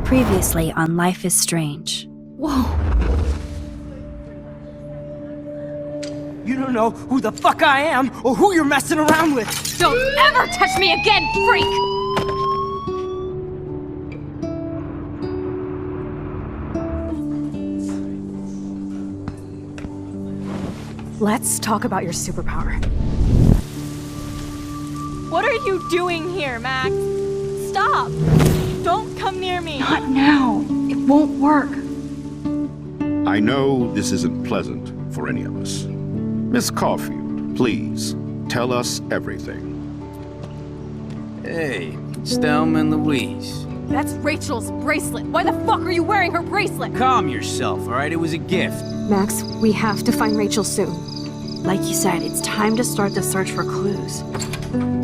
Previously on Life is Strange. Whoa. You don't know who the fuck I am or who you're messing around with! Don't ever touch me again, freak! Let's talk about your superpower. What are you doing here, Max? Stop! Don't come near me! Not now. It won't work. I know this isn't pleasant for any of us. Miss Caulfield, please, tell us everything. Hey, Stelma and Louise. That's Rachel's bracelet. Why the fuck are you wearing her bracelet? Calm yourself, alright? It was a gift. Max, we have to find Rachel soon. Like you said, it's time to start the search for clues.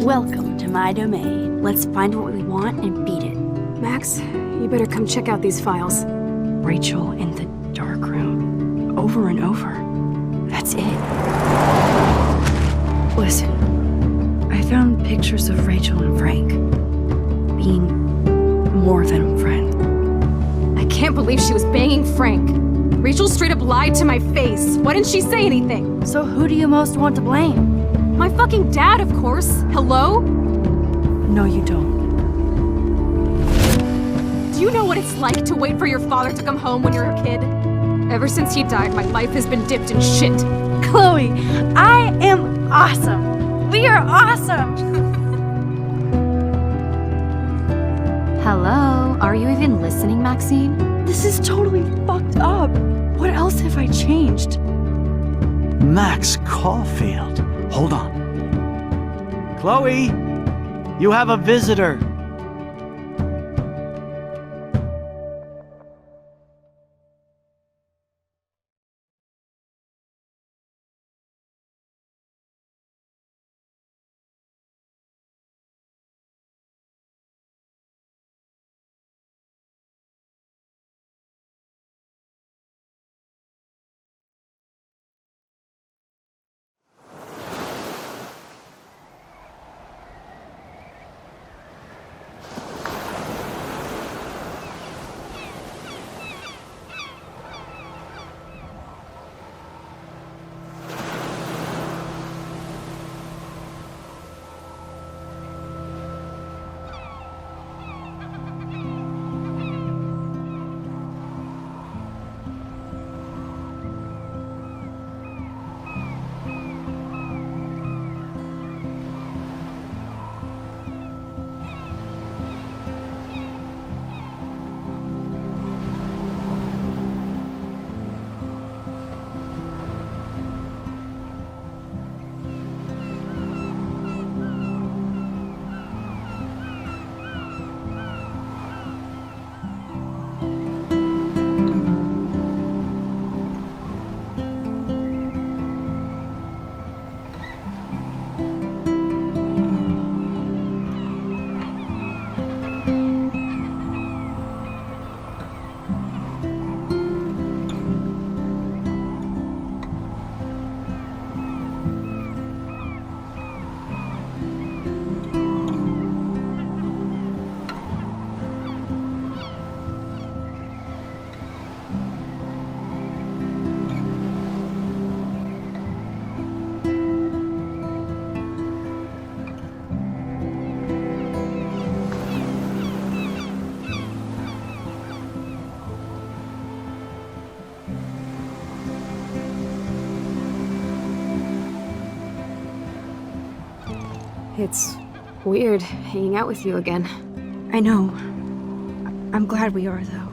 Welcome to my domain. Let's find what we want and beat it. Max, you better come check out these files. Rachel in the dark room. Over and over. That's it. Listen, I found pictures of Rachel and Frank being more than a friend. I can't believe she was banging Frank. Rachel straight up lied to my face. Why didn't she say anything? So who do you most want to blame? My fucking dad, of course. Hello? No, you don't. Do you know what it's like to wait for your father to come home when you're a kid? Ever since he died, my life has been dipped in shit. Chloe, I am awesome. We are awesome. Hello? Are you even listening, Maxine? This is totally fucked up. What else have I changed? Max Caulfield. Hold on. Chloe, you have a visitor. It's weird hanging out with you again. I know. I'm glad we are, though.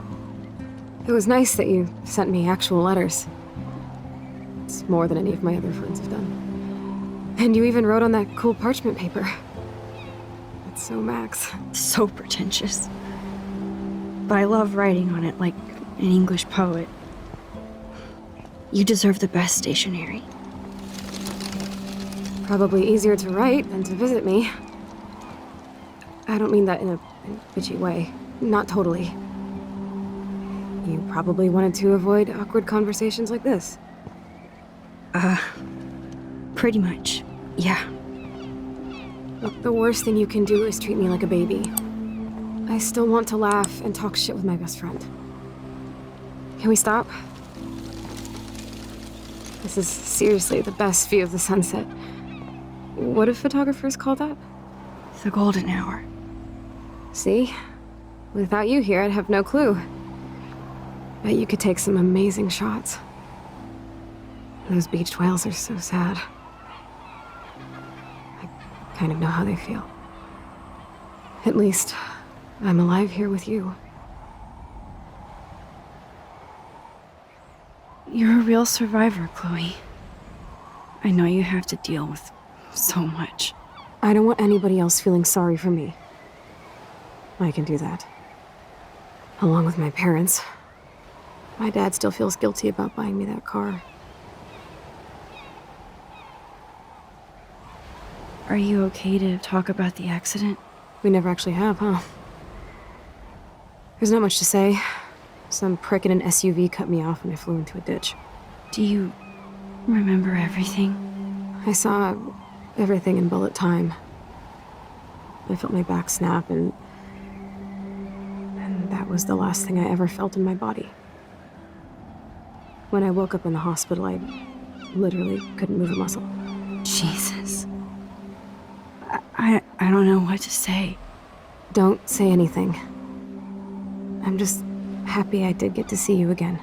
It was nice that you sent me actual letters. It's more than any of my other friends have done. And you even wrote on that cool parchment paper. It's so Max. So pretentious. But I love writing on it like an English poet. You deserve the best stationery. Probably easier to write than to visit me. I don't mean that in a bitchy way. Not totally. You probably wanted to avoid awkward conversations like this. Pretty much, yeah. Look, the worst thing you can do is treat me like a baby. I still want to laugh and talk shit with my best friend. Can we stop? This is seriously the best view of the sunset. What do photographers call that? The golden hour. See? Without you here, I'd have no clue. Bet you could take some amazing shots. Those beached whales are so sad. I kind of know how they feel. At least, I'm alive here with you. You're a real survivor, Chloe. I know you have to deal with so much. I don't want anybody else feeling sorry for me. I can do that. Along with my parents. My dad still feels guilty about buying me that car. Are you okay to talk about the accident? We never actually have, huh? There's not much to say. Some prick in an SUV cut me off and I flew into a ditch. Do you remember everything? I saw everything in bullet time. I felt my back snap and that was the last thing I ever felt in my body. When I woke up in the hospital, I literally couldn't move a muscle. Jesus. I don't know what to say. Don't say anything. I'm just happy I did get to see you again.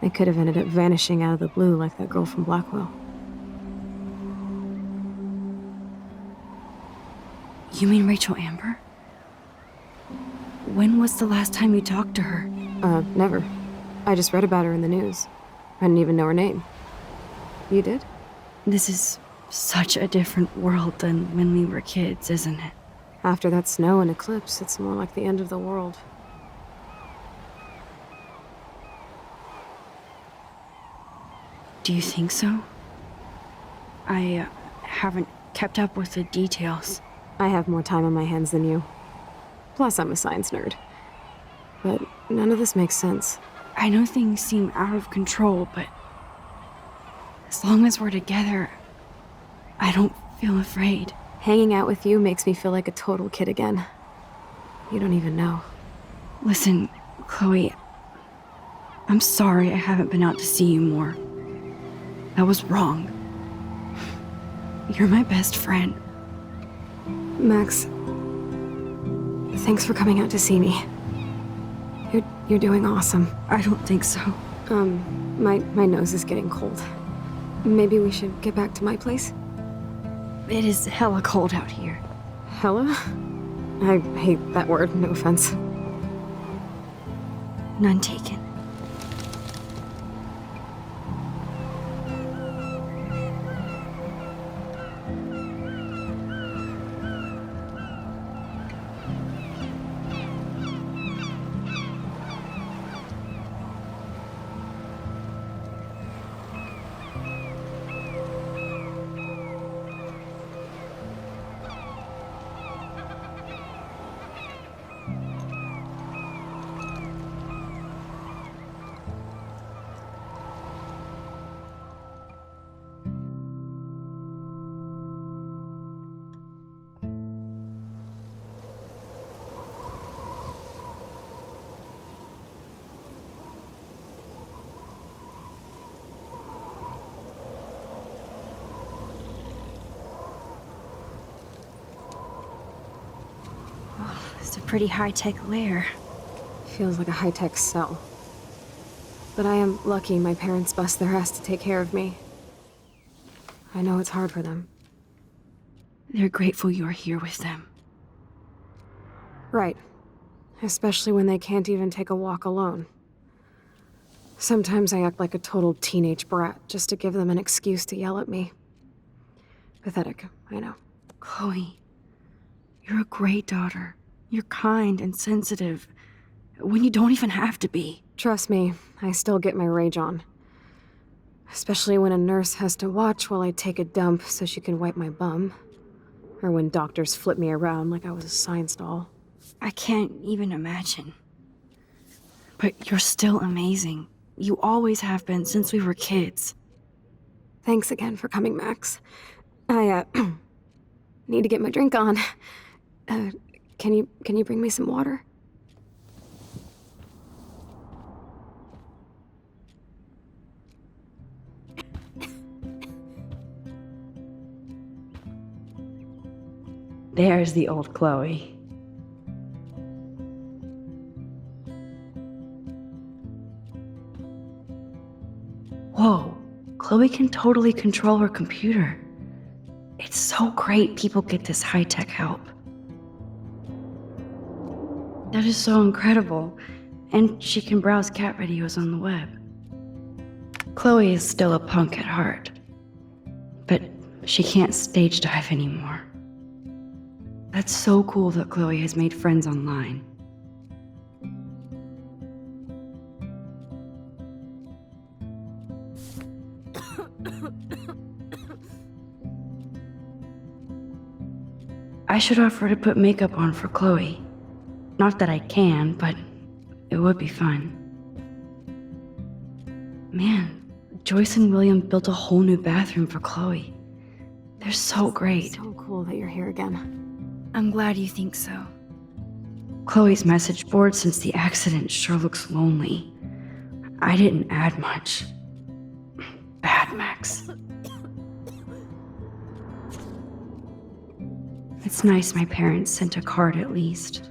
I could have ended up vanishing out of the blue like that girl from Blackwell. You mean Rachel Amber? When was the last time you talked to her? Never. I just read about her in the news. I didn't even know her name. You did? This is such a different world than when we were kids, isn't it? After that snow and eclipse, it's more like the end of the world. Do you think so? I haven't kept up with the details. I have more time on my hands than you. Plus, I'm a science nerd. But none of this makes sense. I know things seem out of control, but as long as we're together, I don't feel afraid. Hanging out with you makes me feel like a total kid again. You don't even know. Listen, Chloe, I'm sorry I haven't been out to see you more. That was wrong. You're my best friend. Max, thanks for coming out to see me. You're doing awesome. I don't think so. My nose is getting cold. Maybe we should get back to my place? It is hella cold out here. Hella? I hate that word, no offense. None taken. It's a pretty high-tech lair. Feels like a high-tech cell. But I am lucky my parents bust their ass to take care of me. I know it's hard for them. They're grateful you're here with them. Right. Especially when they can't even take a walk alone. Sometimes I act like a total teenage brat just to give them an excuse to yell at me. Pathetic, I know. Chloe, you're a great daughter. You're kind and sensitive, when you don't even have to be. Trust me, I still get my rage on. Especially when a nurse has to watch while I take a dump so she can wipe my bum. Or when doctors flip me around like I was a science doll. I can't even imagine. But you're still amazing. You always have been since we were kids. Thanks again for coming, Max. I, need to get my drink on. Can you bring me some water? There's the old Chloe. Whoa, Chloe can totally control her computer. It's so great people get this high-tech help. That is so incredible. And she can browse cat videos on the web. Chloe is still a punk at heart. But she can't stage dive anymore. That's so cool that Chloe has made friends online. I should offer to put makeup on for Chloe. Not that I can, but it would be fun. Man, Joyce and William built a whole new bathroom for Chloe. They're so great. So cool that you're here again. I'm glad you think so. Chloe's message board since the accident sure looks lonely. I didn't add much. Bad, Max. It's nice my parents sent a card at least.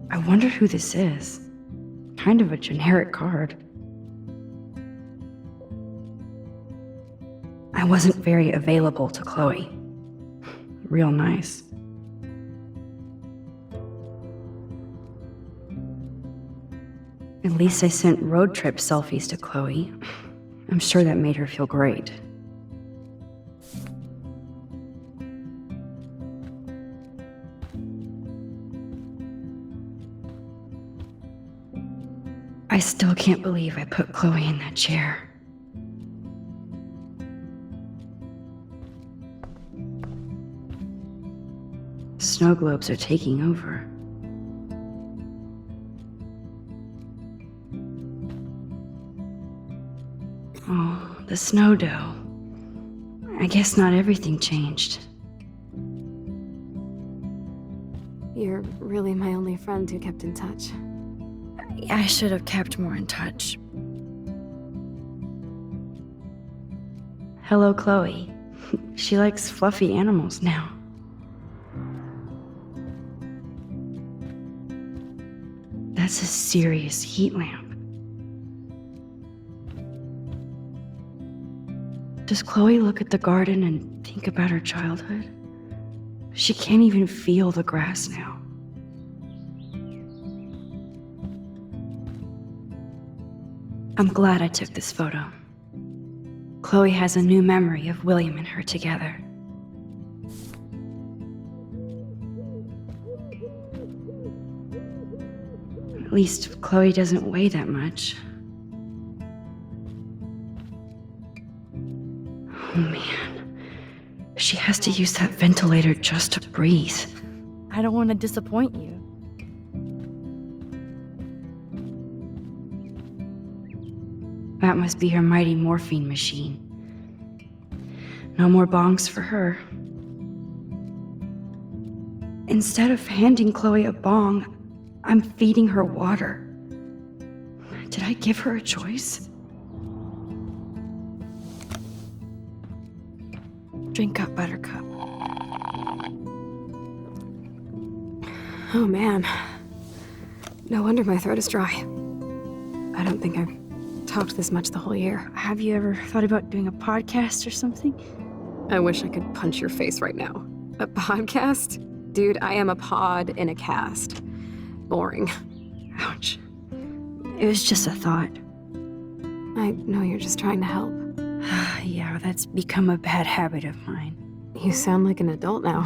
I wonder who this is. Kind of a generic card. I wasn't very available to Chloe. Real nice. At least I sent road trip selfies to Chloe. I'm sure that made her feel great. I still can't believe I put Chloe in that chair. Snow globes are taking over. Oh, the snow dough. I guess not everything changed. You're really my only friend who kept in touch. I should have kept more in touch. Hello, Chloe. She likes fluffy animals now. That's a serious heat lamp. Does Chloe look at the garden and think about her childhood? She can't even feel the grass now. I'm glad I took this photo. Chloe has a new memory of William and her together. At least Chloe doesn't weigh that much. Oh man, she has to use that ventilator just to breathe. I don't want to disappoint you. That must be her mighty morphine machine. No more bongs for her. Instead of handing Chloe a bong, I'm feeding her water. Did I give her a choice? Drink up, Buttercup. Oh man. No wonder my throat is dry. I don't think I've talked this much the whole year. Have you ever thought about doing a podcast or something? I wish I could punch your face right now. A podcast? Dude, I am a pod in a cast. Boring. Ouch. It was just a thought. I know you're just trying to help. Yeah, that's become a bad habit of mine. You sound like an adult now.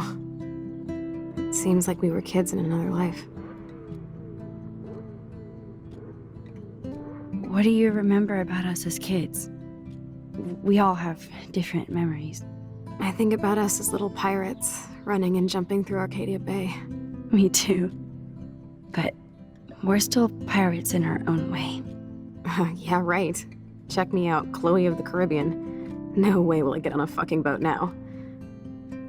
It seems like we were kids in another life. What do you remember about us as kids? We all have different memories. I think about us as little pirates, running and jumping through Arcadia Bay. Me too. But we're still pirates in our own way. Yeah, right. Check me out, Chloe of the Caribbean. No way will I get on a fucking boat now.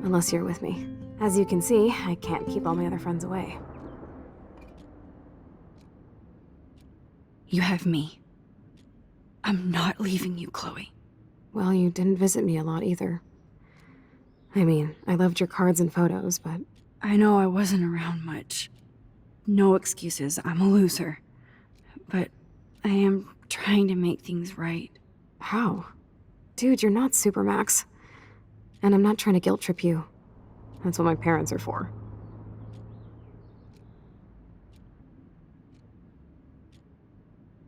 Unless you're with me. As you can see, I can't keep all my other friends away. You have me. I'm not leaving you, Chloe. Well, you didn't visit me a lot either. I mean, I loved your cards and photos, but... I know I wasn't around much. No excuses, I'm a loser. But I am trying to make things right. How? Dude, you're not Supermax. And I'm not trying to guilt trip you. That's what my parents are for.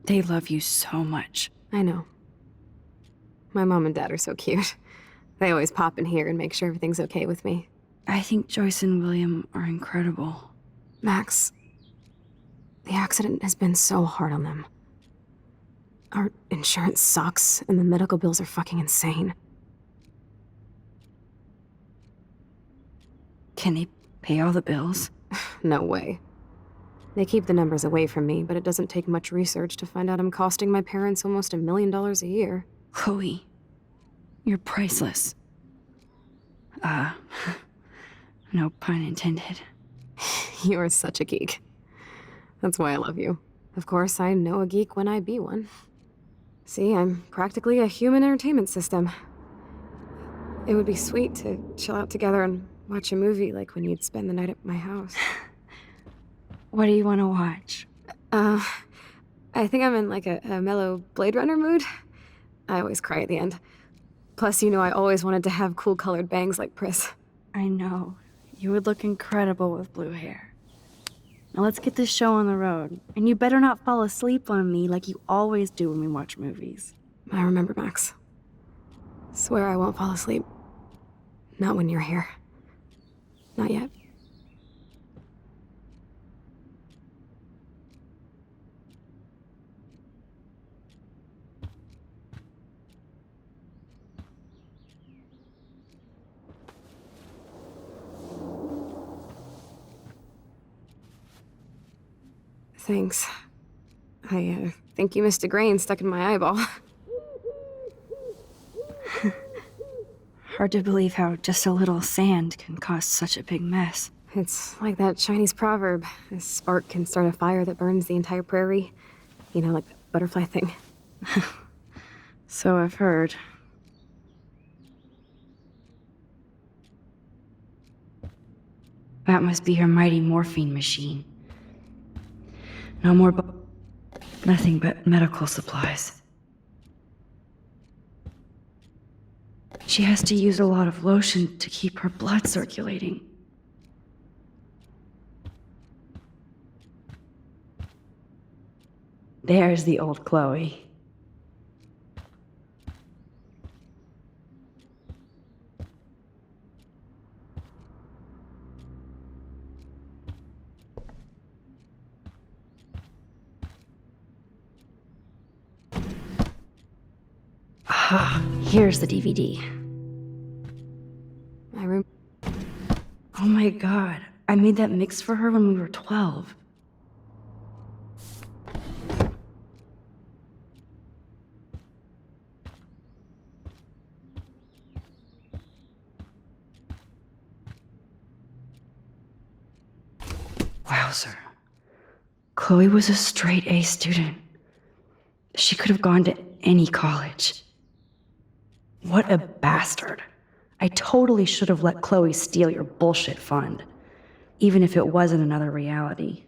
They love you so much. I know. My mom and dad are so cute. They always pop in here and make sure everything's okay with me. I think Joyce and William are incredible. Max, the accident has been so hard on them. Our insurance sucks, and the medical bills are fucking insane. Can they pay all the bills? No way. They keep the numbers away from me, but it doesn't take much research to find out I'm costing my parents almost $1 million a year. Chloe, you're priceless. No pun intended. You are such a geek. That's why I love you. Of course, I know a geek when I be one. See, I'm practically a human entertainment system. It would be sweet to chill out together and watch a movie like when you'd spend the night at my house. What do you want to watch? I think I'm in like a mellow Blade Runner mood. I always cry at the end. Plus, you know I always wanted to have cool colored bangs like Pris. I know. You would look incredible with blue hair. Now let's get this show on the road. And you better not fall asleep on me like you always do when we watch movies. I remember, Max. Swear I won't fall asleep. Not when you're here. Not yet. Thanks. I think you missed a grain stuck in my eyeball. Hard to believe how just a little sand can cause such a big mess. It's like that Chinese proverb. A spark can start a fire that burns the entire prairie. You know, like the butterfly thing. So I've heard. That must be her mighty morphine machine. No more nothing but medical supplies. She has to use a lot of lotion to keep her blood circulating. There's the old Chloe. Here's the DVD. My room. Oh my god, I made that mix for her when we were 12. Wowzer. Chloe was a straight A student. She could have gone to any college. What a bastard. I totally should have let Chloe steal your bullshit fund, even if it wasn't another reality.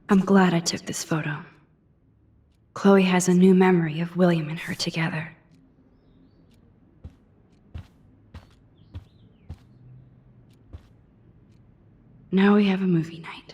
I'm glad I took this photo. Chloe has a new memory of William and her together. Now we have a movie night.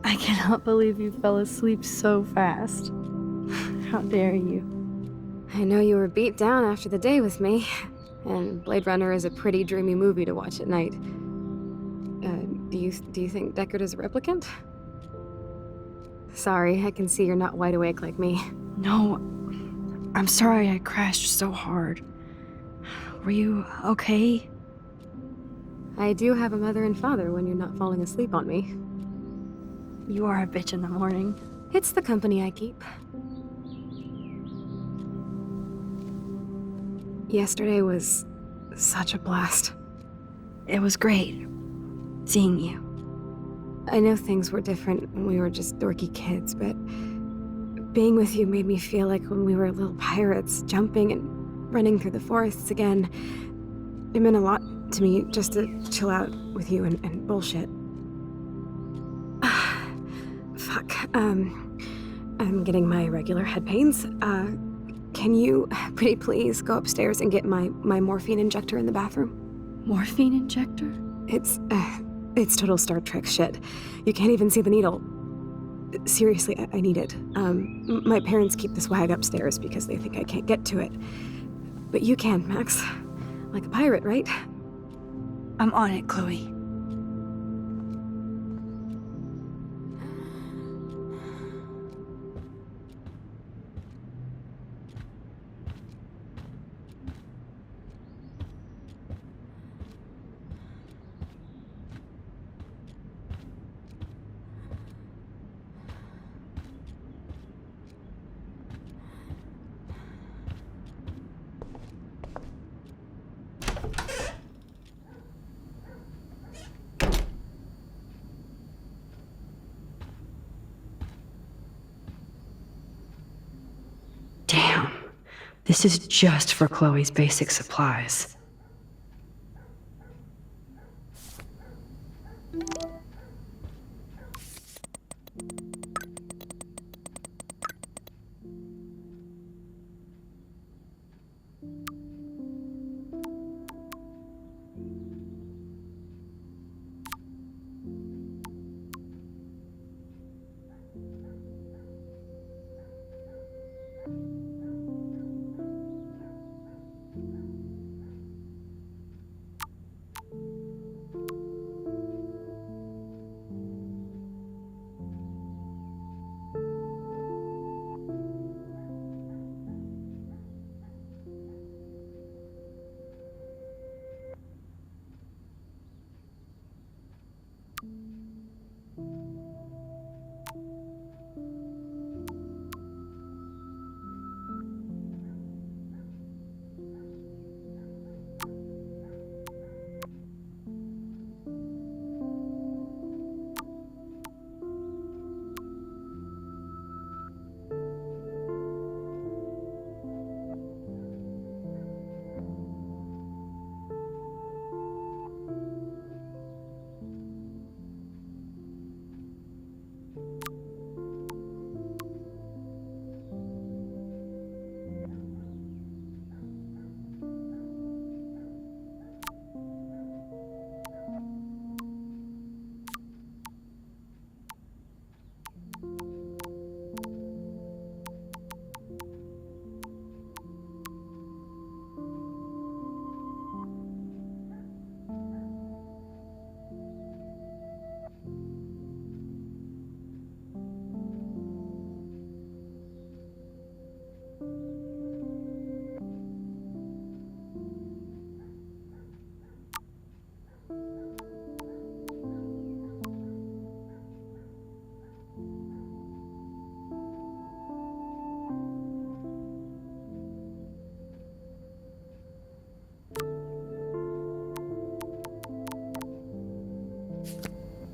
I cannot believe you fell asleep so fast. How dare you? I know you were beat down after the day with me, and Blade Runner is a pretty dreamy movie to watch at night. Do you think Deckard is a replicant? Sorry, I can see you're not wide awake like me. No, I'm sorry I crashed so hard. Were you okay? I do have a mother and father when you're not falling asleep on me. You are a bitch in the morning. It's the company I keep. Yesterday was such a blast. It was great seeing you. I know things were different when we were just dorky kids, but being with you made me feel like when we were little pirates, jumping and running through the forests again. It meant a lot to me just to chill out with you and bullshit. Fuck. I'm getting my regular head pains. Can you, pretty please, go upstairs and get my morphine injector in the bathroom? Morphine injector? It's total Star Trek shit. You can't even see the needle. Seriously, I need it. My parents keep the swag upstairs because they think I can't get to it. But you can, Max. Like a pirate, right? I'm on it, Chloe. Damn. This is just for Chloe's basic supplies.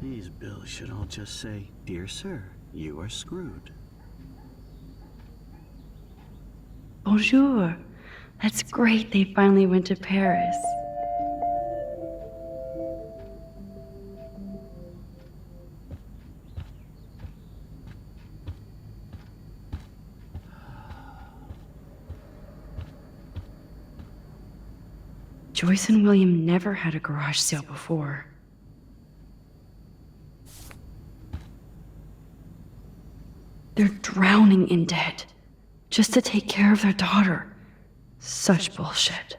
These bills should all just say, "Dear sir, you are screwed." Bonjour. That's great they finally went to Paris. Joyce and William never had a garage sale before. They're drowning in debt just to take care of their daughter. Such bullshit.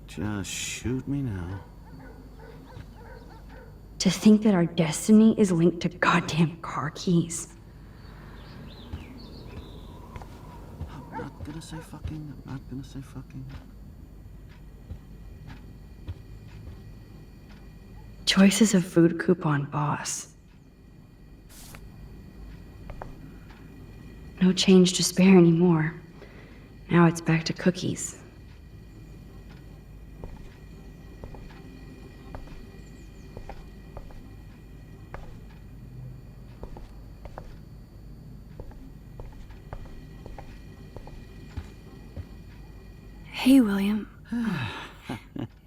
Just shoot me now. To think that our destiny is linked to goddamn car keys. I'm not gonna say fucking. I'm not gonna say fucking. Joyce is a food coupon boss. No change to spare anymore. Now it's back to cookies. Hey, William.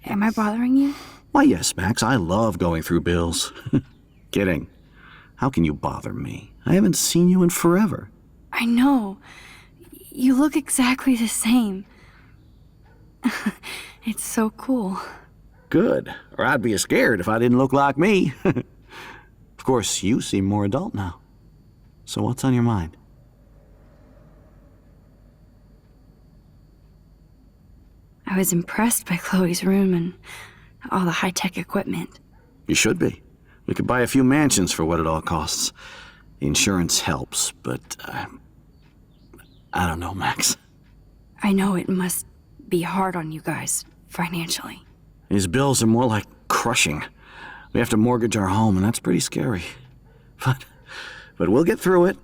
Am I bothering you? Why, yes, Max. I love going through bills. Kidding. How can you bother me? I haven't seen you in forever. I know. You look exactly the same. It's so cool. Good. Or I'd be scared if I didn't look like me. Of course, you seem more adult now. So what's on your mind? I was impressed by Chloe's room and all the high-tech equipment. You should be. We could buy a few mansions for what it all costs. The insurance helps, but I don't know, Max. I know it must be hard on you guys, financially. These bills are more like crushing. We have to mortgage our home, and that's pretty scary. But we'll get through it.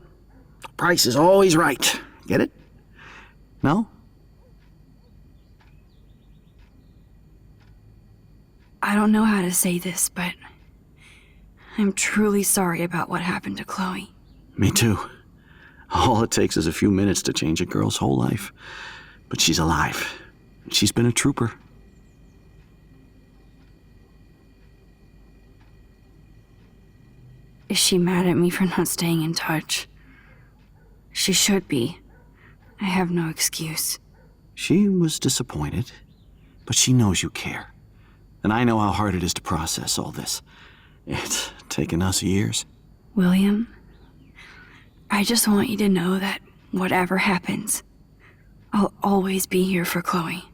Price is always right. Get it? No? I don't know how to say this, but I'm truly sorry about what happened to Chloe. Me too. All it takes is a few minutes to change a girl's whole life. But she's alive. She's been a trooper. Is she mad at me for not staying in touch? She should be. I have no excuse. She was disappointed, but she knows you care. And I know how hard it is to process all this. It's taken us years. William, I just want you to know that whatever happens, I'll always be here for Chloe.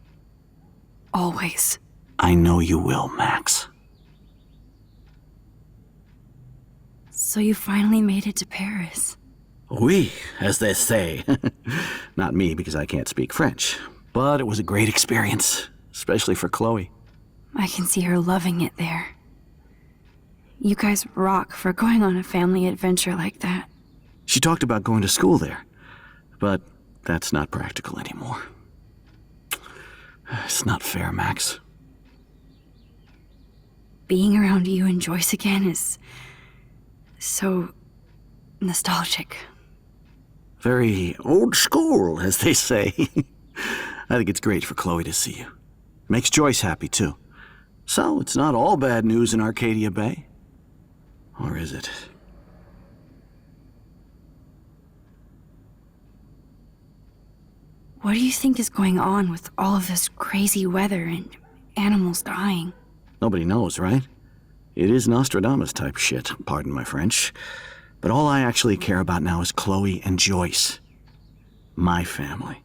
Always. I know you will, Max. So you finally made it to Paris. Oui, as they say. Not me, because I can't speak French. But it was a great experience, especially for Chloe. I can see her loving it there. You guys rock for going on a family adventure like that. She talked about going to school there, but that's not practical anymore. It's not fair, Max. Being around you and Joyce again is so nostalgic. Very old school, as they say. I think it's great for Chloe to see you. Makes Joyce happy, too. So, it's not all bad news in Arcadia Bay. Or is it? What do you think is going on with all of this crazy weather and animals dying? Nobody knows, right? It is Nostradamus-type shit, pardon my French. But all I actually care about now is Chloe and Joyce. My family.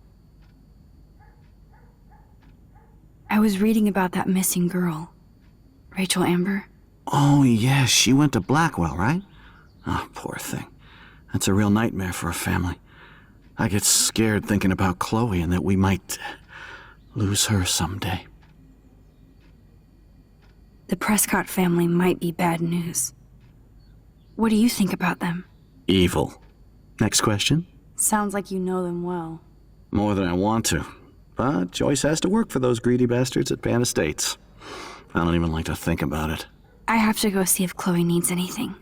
I was reading about that missing girl, Rachel Amber. Oh, yeah, she went to Blackwell, right? Oh, poor thing. That's a real nightmare for a family. I get scared thinking about Chloe and that we might lose her someday. The Prescott family might be bad news. What do you think about them? Evil. Next question? Sounds like you know them well. More than I want to. But Joyce has to work for those greedy bastards at Pan Estates. I don't even like to think about it. I have to go see if Chloe needs anything.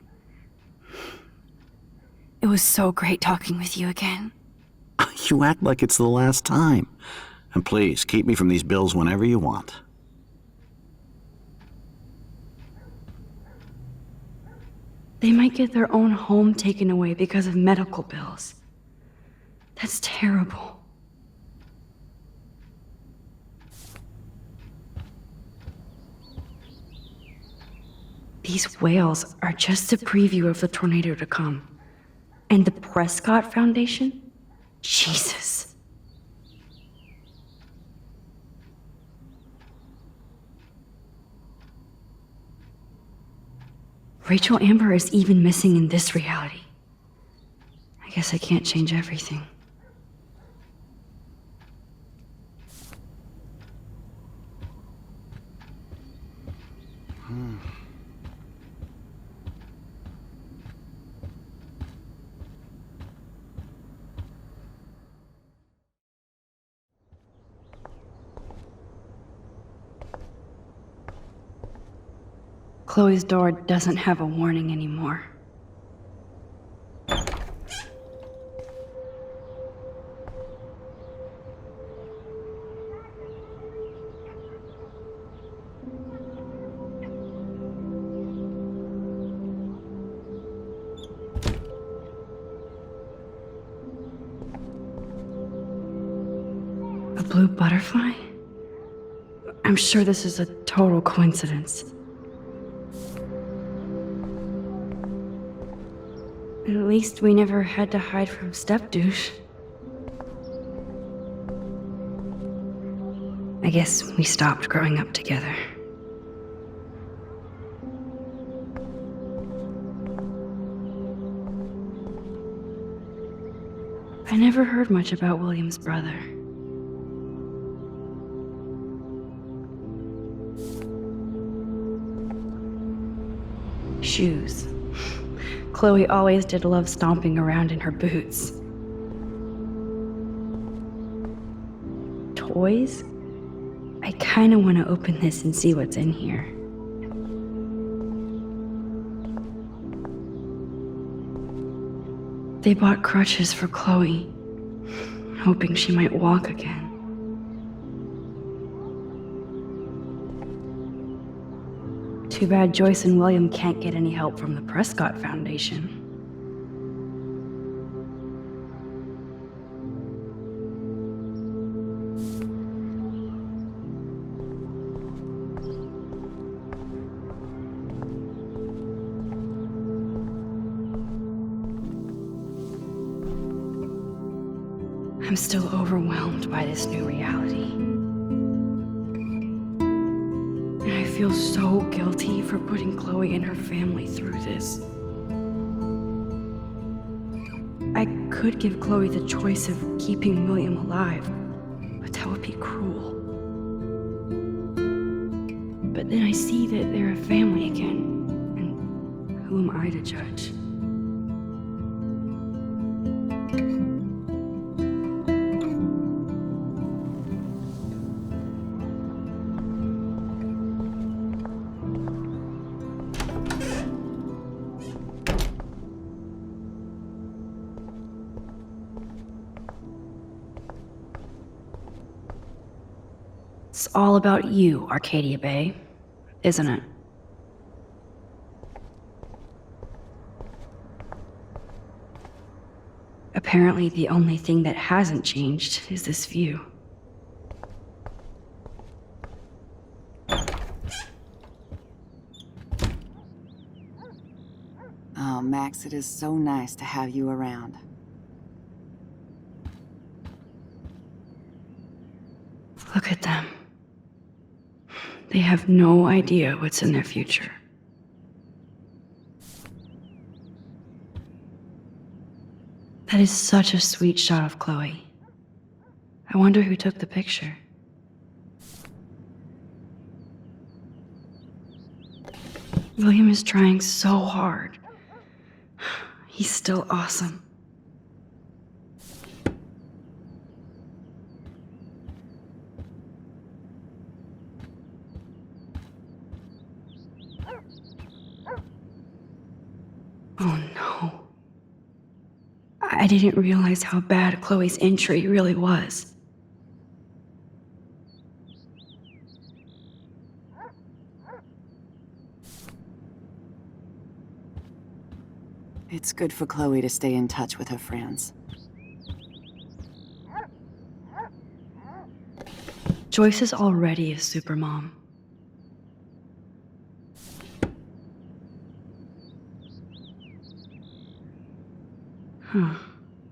It was so great talking with you again. You act like it's the last time. And please, keep me from these bills whenever you want. They might get their own home taken away because of medical bills. That's terrible. These whales are just a preview of the tornado to come. And the Prescott Foundation? Jesus. Rachel Amber is even missing in this reality. I guess I can't change everything. Chloe's door doesn't have a warning anymore. A blue butterfly? I'm sure this is a total coincidence. At least we never had to hide from step-douche. I guess we stopped growing up together. I never heard much about William's brother. Shoes. Chloe always did love stomping around in her boots. Toys? I kinda wanna open this and see what's in here. They bought crutches for Chloe, hoping she might walk again. Too bad Joyce and William can't get any help from the Prescott Foundation. I'm still overwhelmed by this new reality. And I feel so guilty for putting Chloe and her family through this. I could give Chloe the choice of keeping William alive, but that would be cruel. But then I see that they're a family again, and who am I to judge? It's all about you, Arcadia Bay, isn't it? Apparently, the only thing that hasn't changed is this view. Oh, Max, it is so nice to have you around. Look at them. They have no idea what's in their future. That is such a sweet shot of Chloe. I wonder who took the picture. William is trying so hard. He's still awesome. Oh no. I didn't realize how bad Chloe's injury really was. It's good for Chloe to stay in touch with her friends. Joyce is already a supermom.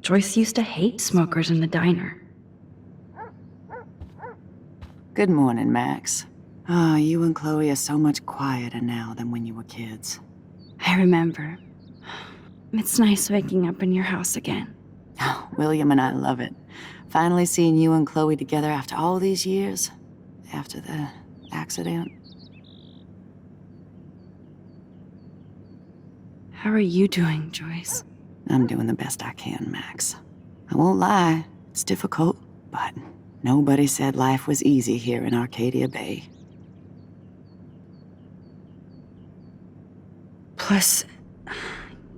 Joyce used to hate smokers in the diner. Good morning, Max. Ah, you and Chloe are so much quieter now than when you were kids. I remember. It's nice waking up in your house again. Oh, William and I love it. Finally seeing you and Chloe together after all these years. After the accident. How are you doing, Joyce? I'm doing the best I can, Max. I won't lie, it's difficult, but nobody said life was easy here in Arcadia Bay. Plus,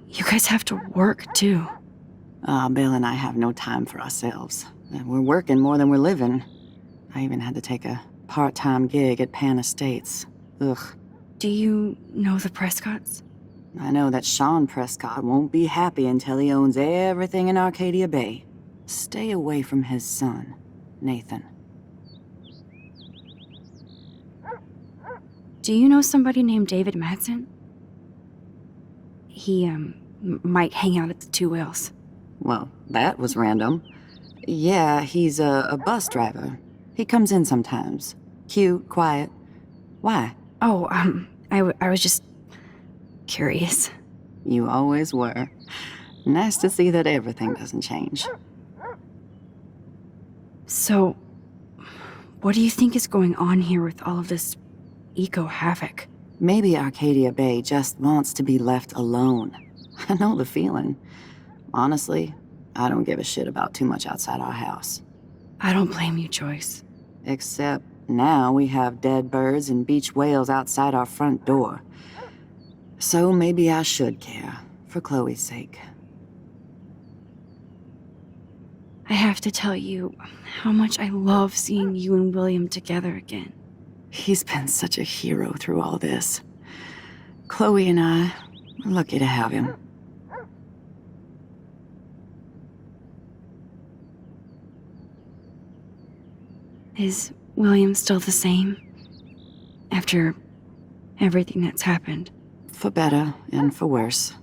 you guys have to work, too. Bill and I have no time for ourselves. We're working more than we're living. I even had to take a part-time gig at Pan Estates. Ugh. Do you know the Prescotts? I know that Sean Prescott won't be happy until he owns everything in Arcadia Bay. Stay away from his son, Nathan. Do you know somebody named David Madsen? He, might hang out at the Two Whales. Well, that was random. Yeah, he's a bus driver. He comes in sometimes. Cute, quiet. Why? Oh, I was just curious. You always were. Nice to see that everything doesn't change. So, what do you think is going on here with all of this eco-havoc? Maybe Arcadia Bay just wants to be left alone. I know the feeling. Honestly, I don't give a shit about too much outside our house. I don't blame you, Joyce. Except now we have dead birds and beach whales outside our front door. So maybe I should care, for Chloe's sake. I have to tell you how much I love seeing you and William together again. He's been such a hero through all this. Chloe and I are lucky to have him. Is William still the same? After everything that's happened? For better and for worse.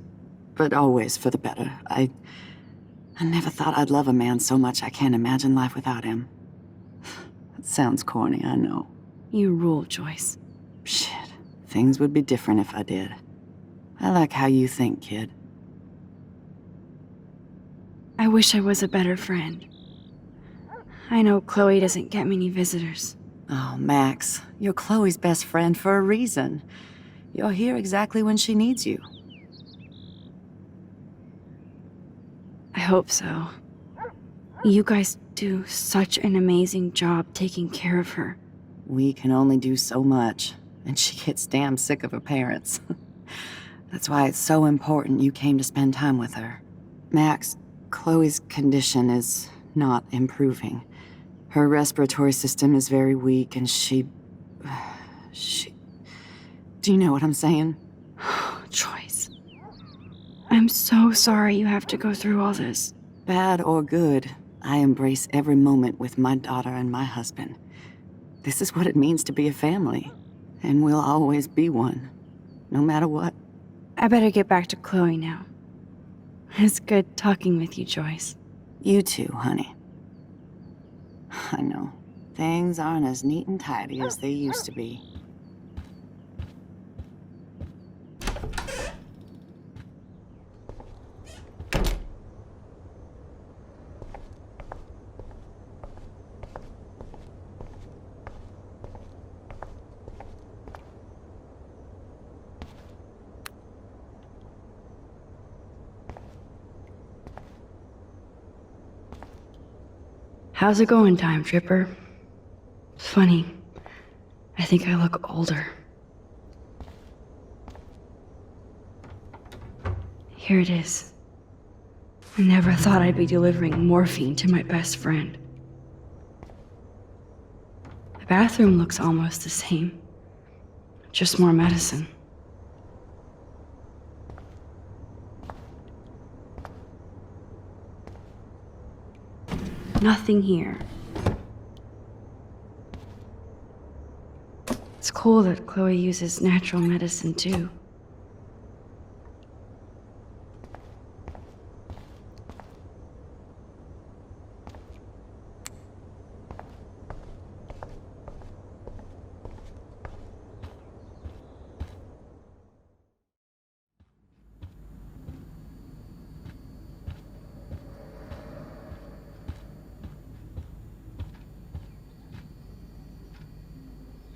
But always for the better. I never thought I'd love a man so much I can't imagine life without him. That sounds corny, I know. You rule, Joyce. Shit. Things would be different if I did. I like how you think, kid. I wish I was a better friend. I know Chloe doesn't get many visitors. Oh, Max, you're Chloe's best friend for a reason. You're here exactly when she needs you. I hope so. You guys do such an amazing job taking care of her. We can only do so much, and she gets damn sick of her parents. That's why it's so important you came to spend time with her. Max, Chloe's condition is not improving. Her respiratory system is very weak, and she... Do you know what I'm saying? Joyce. I'm so sorry you have to go through all this. Bad or good, I embrace every moment with my daughter and my husband. This is what it means to be a family, and we'll always be one, no matter what. I better get back to Chloe now. It's good talking with you, Joyce. You too, honey. I know, things aren't as neat and tidy as they used to be. How's it going, Time Tripper? Funny. I think I look older. Here it is. I never thought I'd be delivering morphine to my best friend. The bathroom looks almost the same. Just more medicine. Nothing here. It's cool that Chloe uses natural medicine too.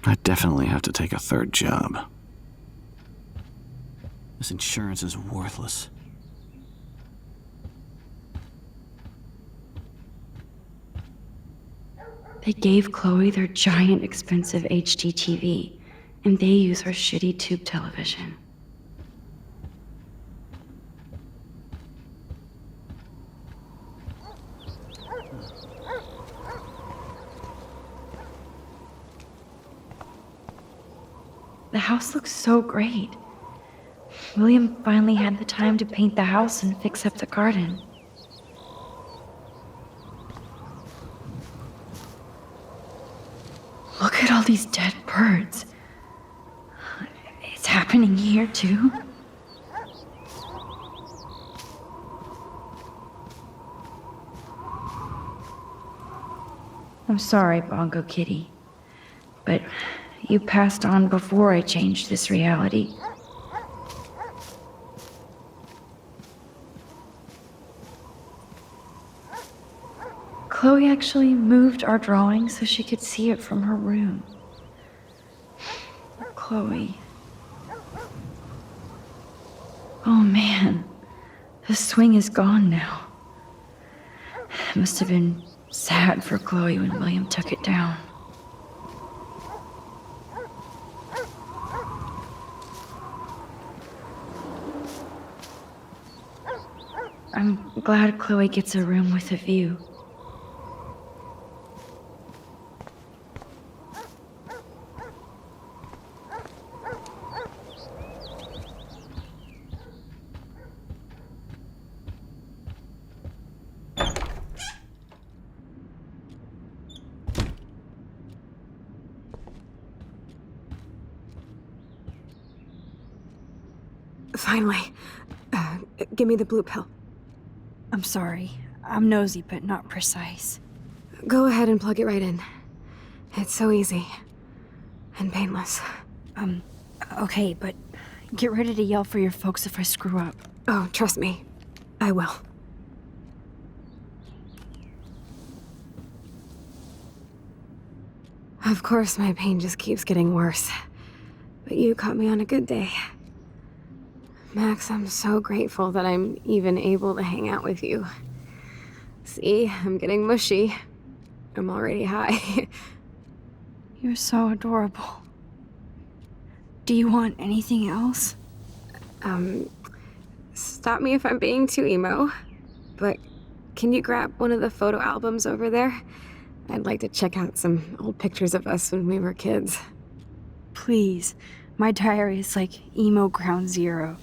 I definitely have to take a third job. This insurance is worthless. They gave Chloe their giant expensive HD TV, and they use her shitty tube television. The house looks so great. William finally had the time to paint the house and fix up the garden. Look at all these dead birds. It's happening here too. I'm sorry, Bongo Kitty, but you passed on before I changed this reality. Chloe actually moved our drawing so she could see it from her room. Chloe. Oh man, the swing is gone now. It must have been sad for Chloe when William took it down. I'm glad Chloe gets a room with a view. Finally. Give me the blue pill. I'm sorry. I'm nosy, but not precise. Go ahead and plug it right in. It's so easy. And painless. Okay, but get ready to yell for your folks if I screw up. Oh, trust me. I will. Of course, my pain just keeps getting worse. But you caught me on a good day. Max, I'm so grateful that I'm even able to hang out with you. See, I'm getting mushy. I'm already high. You're so adorable. Do you want anything else? Stop me if I'm being too emo, but can you grab one of the photo albums over there? I'd like to check out some old pictures of us when we were kids. Please. My diary is like emo ground zero.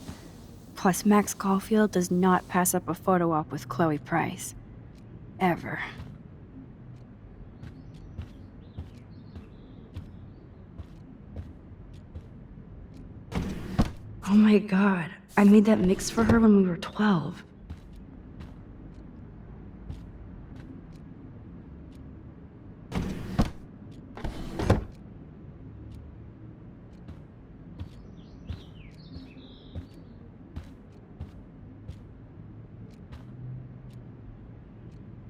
Plus, Max Caulfield does not pass up a photo op with Chloe Price. Ever. Oh my god, I made that mix for her when we were 12.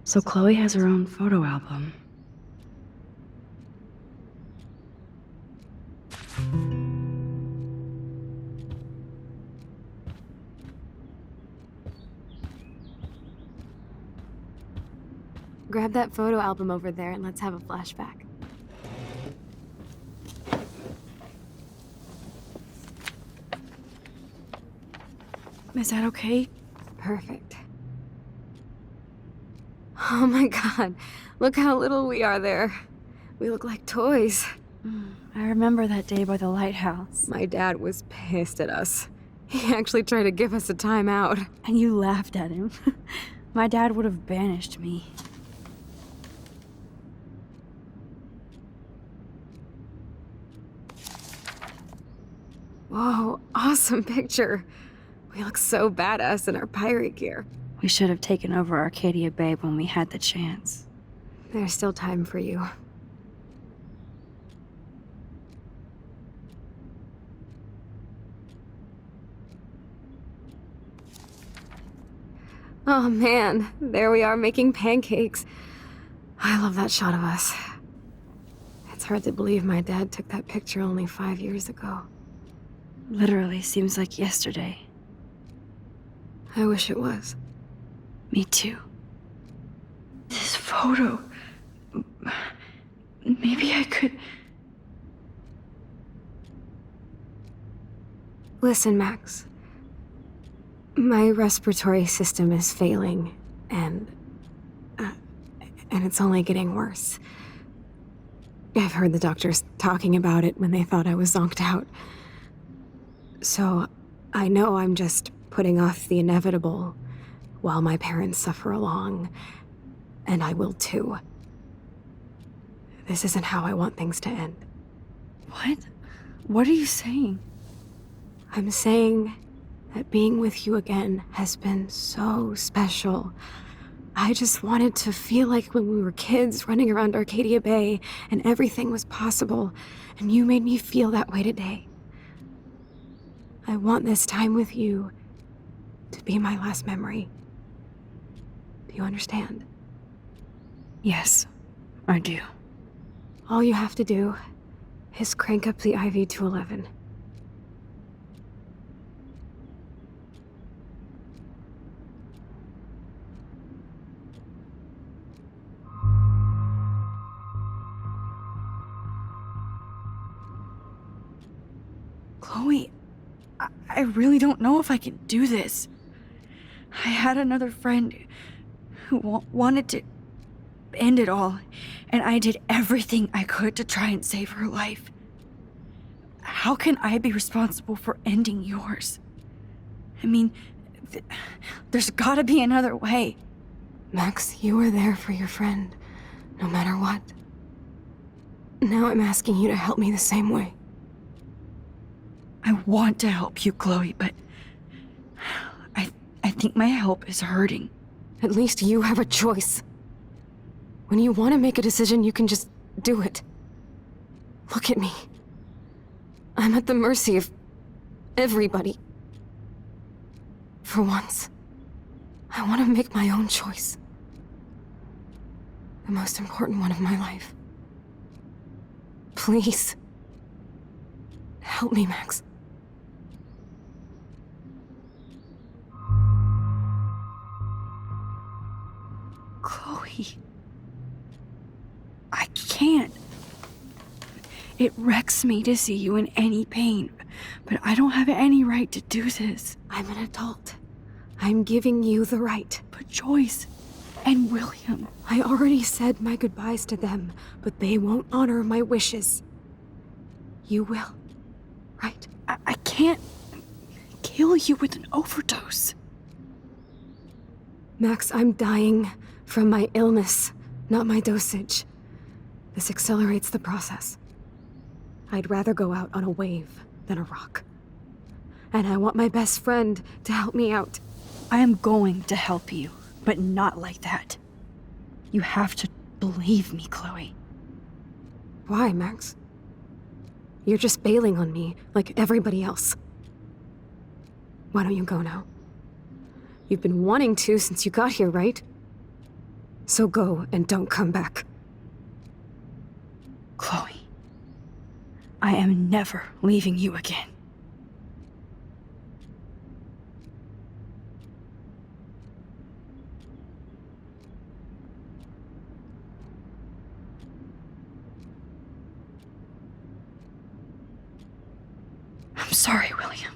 So Chloe has her own photo album. Grab that photo album over there and let's have a flashback. Is that okay? Perfect. Oh my god, look how little we are there. We look like toys. I remember that day by the lighthouse. My dad was pissed at us. He actually tried to give us a timeout. And you laughed at him. My dad would have banished me. Whoa, awesome picture. We look so badass in our pirate gear. We should have taken over Arcadia Bay when we had the chance. There's still time for you. Oh man, there we are making pancakes. I love that shot of us. It's hard to believe my dad took that picture only 5 years ago. Literally seems like yesterday. I wish it was. Me too. This photo... Maybe I could... Listen, Max. My respiratory system is failing, and it's only getting worse. I've heard the doctors talking about it when they thought I was zonked out. So, I know I'm just putting off the inevitable while my parents suffer along, and I will too. This isn't how I want things to end. What? What are you saying? I'm saying that being with you again has been so special. I just wanted to feel like when we were kids running around Arcadia Bay and everything was possible, and you made me feel that way today. I want this time with you to be my last memory. Do you understand? Yes, I do. All you have to do is crank up the IV to 11. Chloe, I really don't know if I can do this. I had another friend who wanted to end it all, and I did everything I could to try and save her life. How can I be responsible for ending yours? I mean, there's gotta be another way. Max, you were there for your friend, no matter what. Now I'm asking you to help me the same way. I want to help you, Chloe, but I think my help is hurting. At least you have a choice. When you want to make a decision, you can just do it. Look at me. I'm at the mercy of everybody. For once, I want to make my own choice. The most important one of my life. Please. Help me, Max. Chloe. I can't. It wrecks me to see you in any pain, but I don't have any right to do this. I'm an adult. I'm giving you the right. But Joyce and William... I already said my goodbyes to them, but they won't honor my wishes. You will, right? I can't kill you with an overdose. Max, I'm dying from my illness, not my dosage. This accelerates the process. I'd rather go out on a wave than a rock. And I want my best friend to help me out. I am going to help you, but not like that. You have to believe me, Chloe. Why, Max? You're just bailing on me like everybody else. Why don't you go now? You've been wanting to since you got here, right? So go and don't come back. Chloe, I am never leaving you again. I'm sorry, William.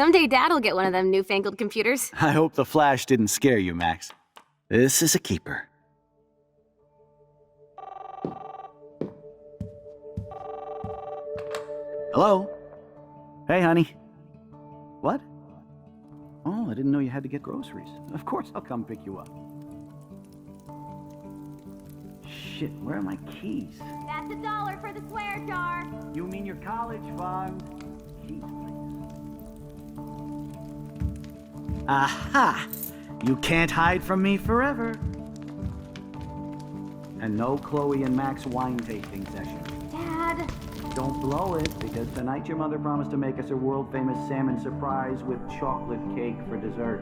Someday Dad'll get one of them newfangled computers. I hope the flash didn't scare you, Max. This is a keeper. Hello? Hey, honey. What? Oh, I didn't know you had to get groceries. Of course I'll come pick you up. Shit, where are my keys? That's $1 for the swear jar. You mean your college fund? Keys, please. Aha! You can't hide from me forever. And no Chloe and Max wine tasting session. Dad. Don't blow it, because tonight your mother promised to make us a world-famous salmon surprise with chocolate cake for dessert.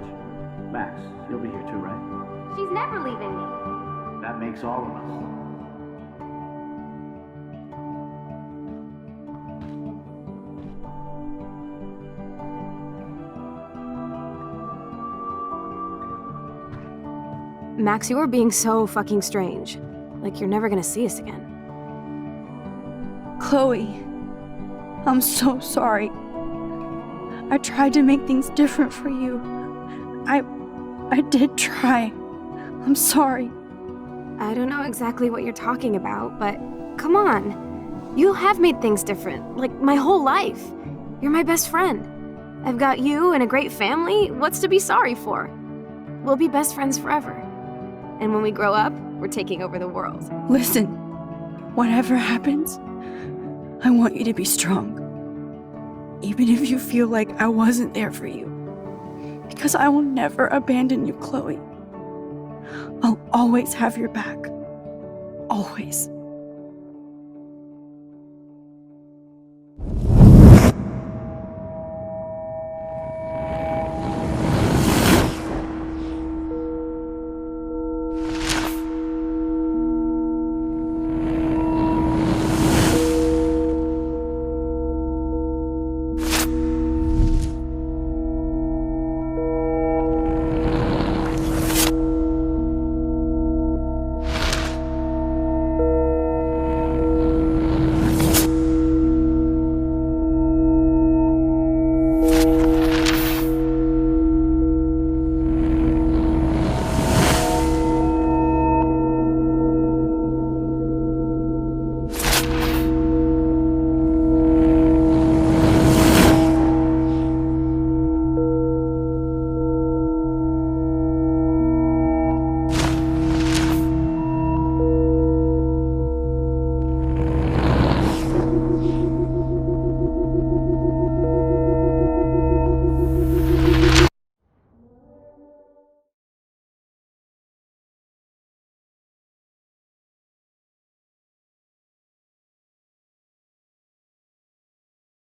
Max, you'll be here too, right? She's never leaving me. That makes all of us. Max, you're being so fucking strange. Like you're never gonna see us again. Chloe, I'm so sorry. I tried to make things different for you. I did try. I'm sorry. I don't know exactly what you're talking about, but come on. You have made things different, like my whole life. You're my best friend. I've got you and a great family. What's to be sorry for? We'll be best friends forever. And when we grow up, we're taking over the world. Listen, whatever happens, I want you to be strong. Even if you feel like I wasn't there for you. Because I will never abandon you, Chloe. I'll always have your back. Always.